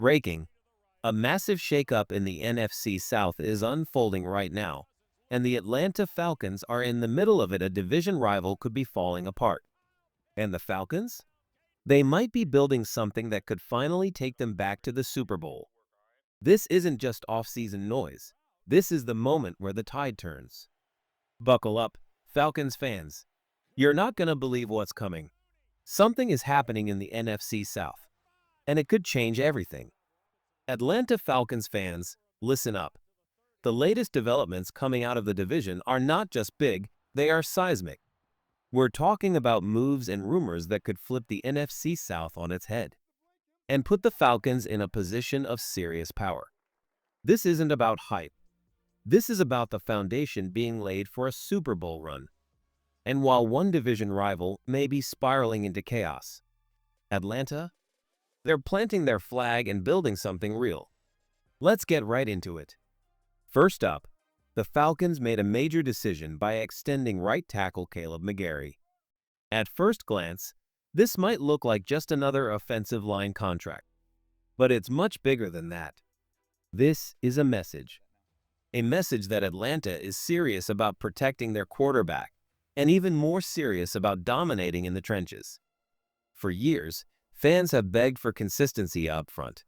Breaking. A massive shakeup in the NFC South is unfolding right now, and the Atlanta Falcons are in the middle of it. A division rival could be falling apart. And the Falcons? They might be building something that could finally take them back to the Super Bowl. This isn't just off-season noise. This is the moment where the tide turns. Buckle up, Falcons fans. You're not going to believe what's coming. Something is happening in the NFC South, and it could change everything. Atlanta Falcons fans, listen up. The latest developments coming out of the division are not just big, they are seismic. We're talking about moves and rumors that could flip the NFC South on its head and put the Falcons in a position of serious power. This isn't about hype. This is about the foundation being laid for a Super Bowl run. And while one division rival may be spiraling into chaos, Atlanta, they're planting their flag and building something real. Let's get right into it. First up, the Falcons made a major decision by extending right tackle Caleb McGarry. At first glance, this might look like just another offensive line contract, but it's much bigger than that. This is a message that Atlanta is serious about protecting their quarterback and even more serious about dominating in the trenches. For years, fans have begged for consistency up front.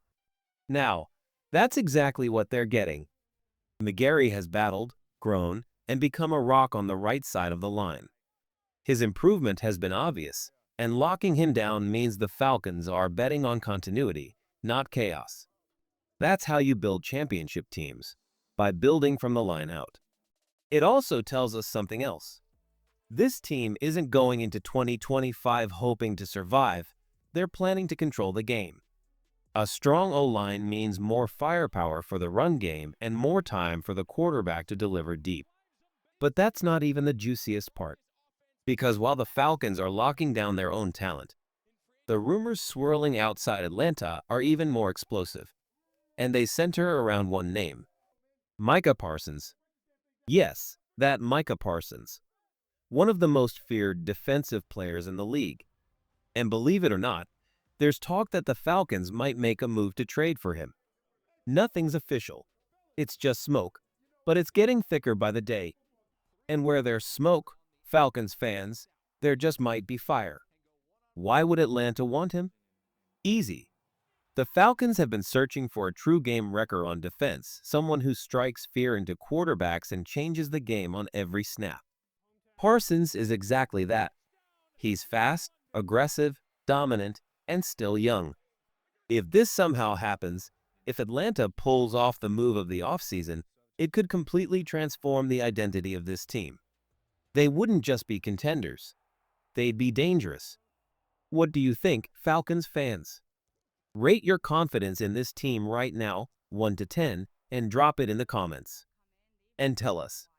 Now, that's exactly what they're getting. McGarry has battled, grown, and become a rock on the right side of the line. His improvement has been obvious, and locking him down means the Falcons are betting on continuity, not chaos. That's how you build championship teams, by building from the line out. It also tells us something else. This team isn't going into 2025 hoping to survive, they're planning to control the game. A strong O-line means more firepower for the run game and more time for the quarterback to deliver deep. But that's not even the juiciest part. Because while the Falcons are locking down their own talent, the rumors swirling outside Atlanta are even more explosive. And they center around one name: Micah Parsons. Yes, that Micah Parsons. One of the most feared defensive players in the league. And believe it or not, there's talk that the Falcons might make a move to trade for him. Nothing's official. It's just smoke, but it's getting thicker by the day. And where there's smoke, Falcons fans, there just might be fire. Why would Atlanta want him? Easy. The Falcons have been searching for a true game wrecker on defense, someone who strikes fear into quarterbacks and changes the game on every snap. Parsons is exactly that. He's fast, aggressive, dominant, and still young. If this somehow happens, if Atlanta pulls off the move of the offseason, it could completely transform the identity of this team. They wouldn't just be contenders. They'd be dangerous. What do you think, Falcons fans? Rate your confidence in this team right now, 1 to 10, and drop it in the comments. And tell us,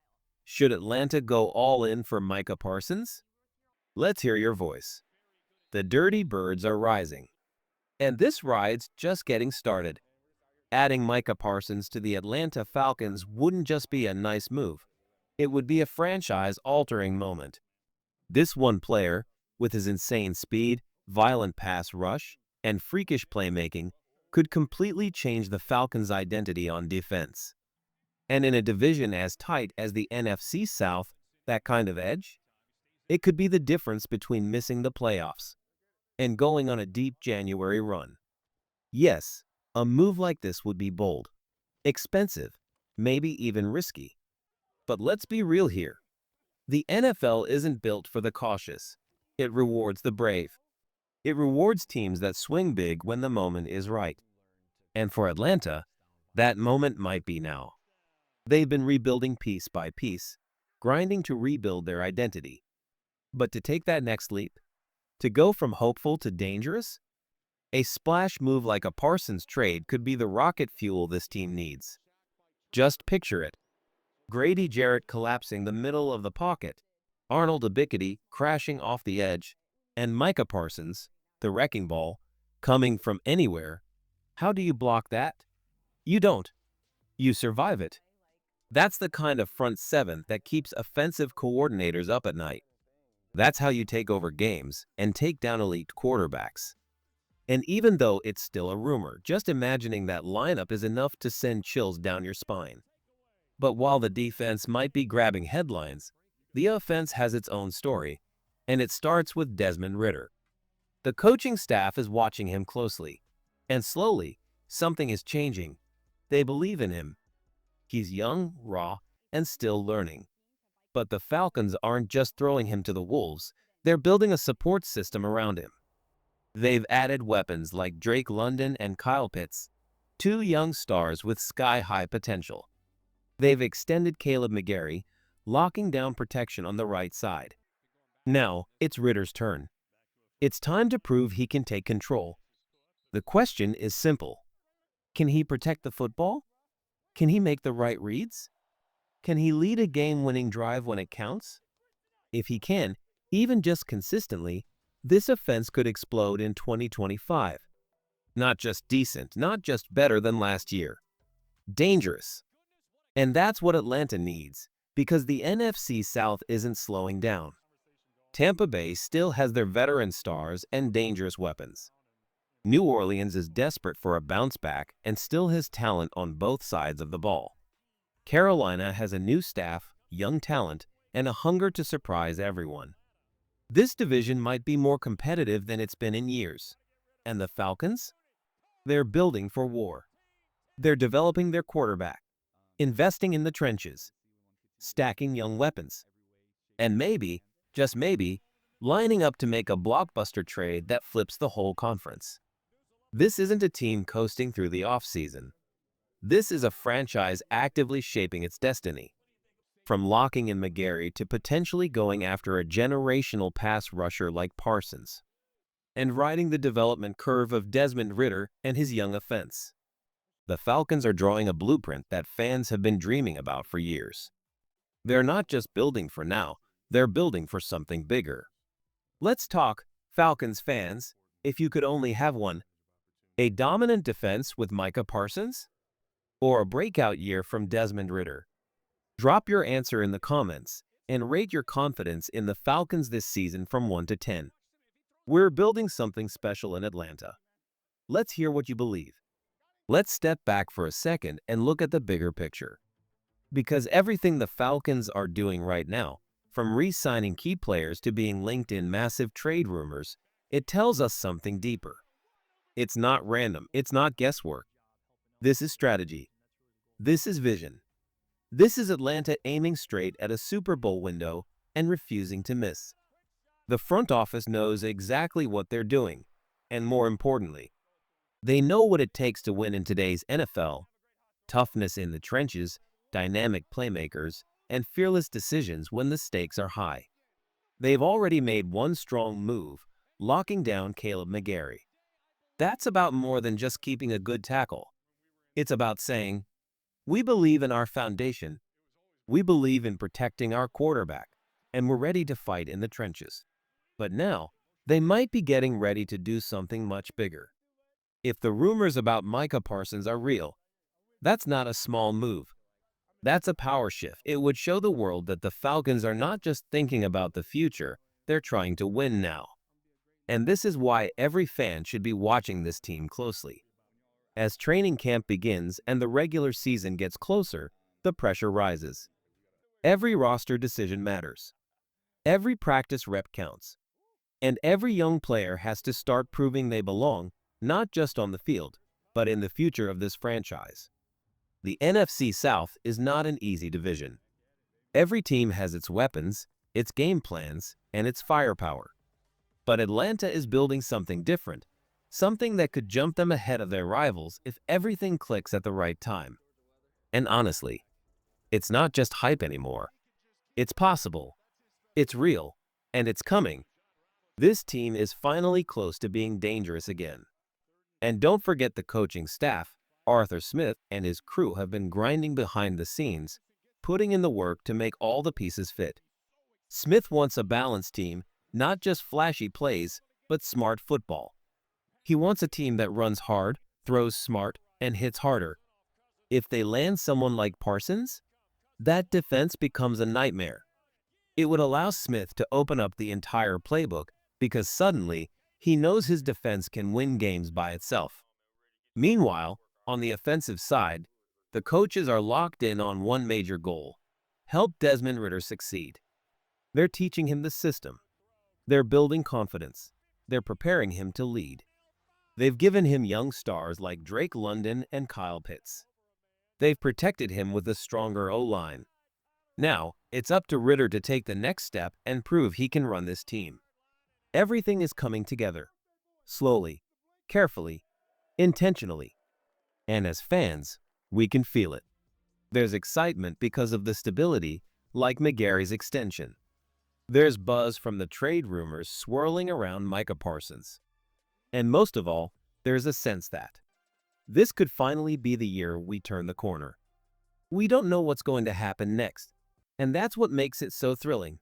should Atlanta go all in for Micah Parsons? Let's hear your voice. The Dirty Birds are rising. And this ride's just getting started. Adding Micah Parsons to the Atlanta Falcons wouldn't just be a nice move. It would be a franchise-altering moment. This one player, with his insane speed, violent pass rush, and freakish playmaking, could completely change the Falcons' identity on defense. And in a division as tight as the NFC South, that kind of edge? It could be the difference between missing the playoffs and going on a deep January run. Yes, a move like this would be bold, expensive, maybe even risky. But let's be real here. The NFL isn't built for the cautious. It rewards the brave. It rewards teams that swing big when the moment is right. And for Atlanta, that moment might be now. They've been rebuilding piece by piece, grinding to rebuild their identity. But to take that next leap, to go from hopeful to dangerous, a splash move like a Parsons trade could be the rocket fuel this team needs. Just picture it. Grady Jarrett collapsing the middle of the pocket, Arnold Ebiketie crashing off the edge, and Micah Parsons, the wrecking ball, coming from anywhere. How do you block that? You don't. You survive it. That's the kind of front seven that keeps offensive coordinators up at night. That's how you take over games and take down elite quarterbacks. And even though it's still a rumor, just imagining that lineup is enough to send chills down your spine. But while the defense might be grabbing headlines, the offense has its own story, and it starts with Desmond Ridder. The coaching staff is watching him closely, and slowly, something is changing. They believe in him. He's young, raw, and still learning. But the Falcons aren't just throwing him to the wolves, they're building a support system around him. They've added weapons like Drake London and Kyle Pitts, two young stars with sky-high potential. They've extended Caleb McGarry, locking down protection on the right side. Now, it's Ritter's turn. It's time to prove he can take control. The question is simple. Can he protect the football? Can he make the right reads? Can he lead a game-winning drive when it counts? If he can, even just consistently, this offense could explode in 2025. Not just decent, not just better than last year. Dangerous. And that's what Atlanta needs, because the NFC South isn't slowing down. Tampa Bay still has their veteran stars and dangerous weapons. New Orleans is desperate for a bounce back and still has talent on both sides of the ball. Carolina has a new staff, young talent, and a hunger to surprise everyone. This division might be more competitive than it's been in years. And the Falcons? They're building for war. They're developing their quarterback, investing in the trenches, stacking young weapons, and maybe, just maybe, lining up to make a blockbuster trade that flips the whole conference. This isn't a team coasting through the offseason. This is a franchise actively shaping its destiny. From locking in McGarry to potentially going after a generational pass rusher like Parsons, and riding the development curve of Desmond Ridder and his young offense. The Falcons are drawing a blueprint that fans have been dreaming about for years. They're not just building for now, they're building for something bigger. Let's talk, Falcons fans, if you could only have one. A dominant defense with Micah Parsons? Or a breakout year from Desmond Ridder? Drop your answer in the comments and rate your confidence in the Falcons this season from 1 to 10. We're building something special in Atlanta. Let's hear what you believe. Let's step back for a second and look at the bigger picture. Because everything the Falcons are doing right now, from re-signing key players to being linked in massive trade rumors, it tells us something deeper. It's not random, it's not guesswork. This is strategy. This is vision. This is Atlanta aiming straight at a Super Bowl window and refusing to miss. The front office knows exactly what they're doing, and more importantly, they know what it takes to win in today's NFL: toughness in the trenches, dynamic playmakers, and fearless decisions when the stakes are high. They've already made one strong move, locking down Caleb McGarry. That's about more than just keeping a good tackle. It's about saying, we believe in our foundation, we believe in protecting our quarterback, and we're ready to fight in the trenches. But now, they might be getting ready to do something much bigger. If the rumors about Micah Parsons are real, that's not a small move. That's a power shift. It would show the world that the Falcons are not just thinking about the future, they're trying to win now. And this is why every fan should be watching this team closely. As training camp begins and the regular season gets closer, the pressure rises. Every roster decision matters. Every practice rep counts. And every young player has to start proving they belong, not just on the field, but in the future of this franchise. The NFC South is not an easy division. Every team has its weapons, its game plans, and its firepower. But Atlanta is building something different, something that could jump them ahead of their rivals if everything clicks at the right time. And honestly, it's not just hype anymore. It's possible, it's real, and it's coming. This team is finally close to being dangerous again. And don't forget the coaching staff. Arthur Smith and his crew have been grinding behind the scenes, putting in the work to make all the pieces fit. Smith wants a balanced team, not just flashy plays, but smart football. He wants a team that runs hard, throws smart, and hits harder. If they land someone like Parsons, that defense becomes a nightmare. It would allow Smith to open up the entire playbook because suddenly He knows his defense can win games by itself. Meanwhile, on the offensive side, the coaches are locked in on one major goal: help Desmond Ridder succeed. They're teaching him the system. They're building confidence. They're preparing him to lead. They've given him young stars like Drake London and Kyle Pitts. They've protected him with a stronger O-line. Now, it's up to Ridder to take the next step and prove he can run this team. Everything is coming together. Slowly, carefully, intentionally. And as fans, we can feel it. There's excitement because of the stability, like McGarry's extension. There's buzz from the trade rumors swirling around Micah Parsons. And most of all, there's a sense that this could finally be the year we turn the corner. We don't know what's going to happen next, and that's what makes it so thrilling.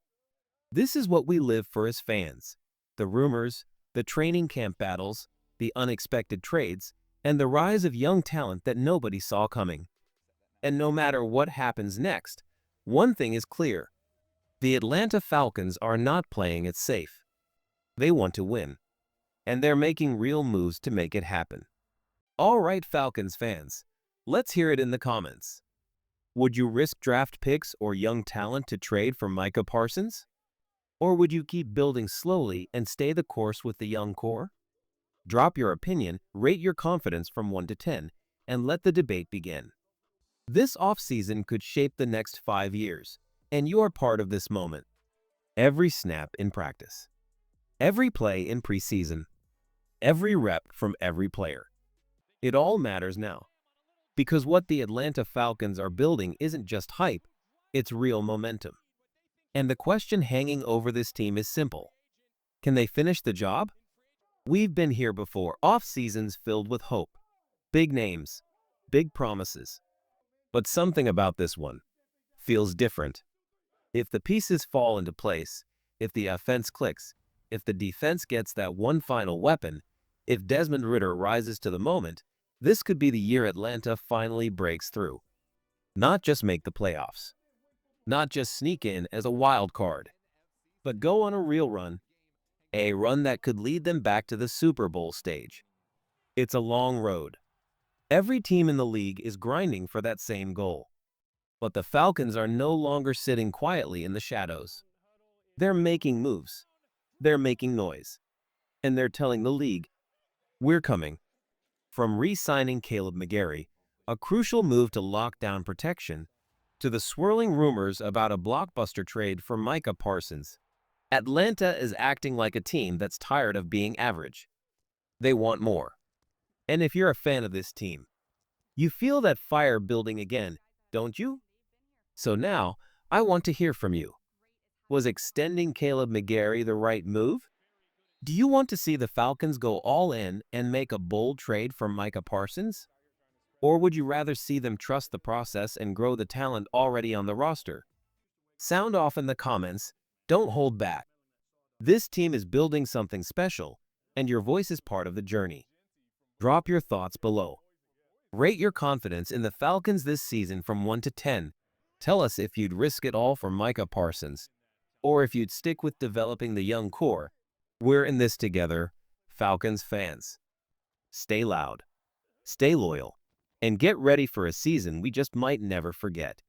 This is what we live for as fans: the rumors, the training camp battles, the unexpected trades, and the rise of young talent that nobody saw coming. And no matter what happens next, one thing is clear: the Atlanta Falcons are not playing it safe. They want to win, and they're making real moves to make it happen. All right, Falcons fans, let's hear it in the comments. Would you risk draft picks or young talent to trade for Micah Parsons? Or would you keep building slowly and stay the course with the young core? Drop your opinion, rate your confidence from 1 to 10, and let the debate begin. This offseason could shape the next 5 years, and you are part of this moment. Every snap in practice, every play in preseason, every rep from every player. It all matters now. Because what the Atlanta Falcons are building isn't just hype, it's real momentum. And the question hanging over this team is simple: can they finish the job? We've been here before, off seasons filled with hope, big names, big promises. But something about this one feels different. If the pieces fall into place, if the offense clicks, if the defense gets that one final weapon, if Desmond Ridder rises to the moment, this could be the year Atlanta finally breaks through. Not just make the playoffs, not just sneak in as a wild card, but go on a real run, a run that could lead them back to the Super Bowl stage. It's a long road. Every team in the league is grinding for that same goal. But the Falcons are no longer sitting quietly in the shadows. They're making moves. They're making noise. And they're telling the league, we're coming. From re-signing Caleb McGarry, a crucial move to lock down protection, to the swirling rumors about a blockbuster trade for Micah Parsons, Atlanta is acting like a team that's tired of being average. They want more. And if you're a fan of this team, you feel that fire building again, don't you? So now, I want to hear from you. Was extending Caleb McGarry the right move? Do you want to see the Falcons go all in and make a bold trade for Micah Parsons? Or would you rather see them trust the process and grow the talent already on the roster? Sound off in the comments. Don't hold back. This team is building something special, and your voice is part of the journey. Drop your thoughts below. Rate your confidence in the Falcons this season from 1 to 10. Tell us if you'd risk it all for Micah Parsons, or if you'd stick with developing the young core. We're in this together, Falcons fans. Stay loud, stay loyal, and get ready for a season we just might never forget.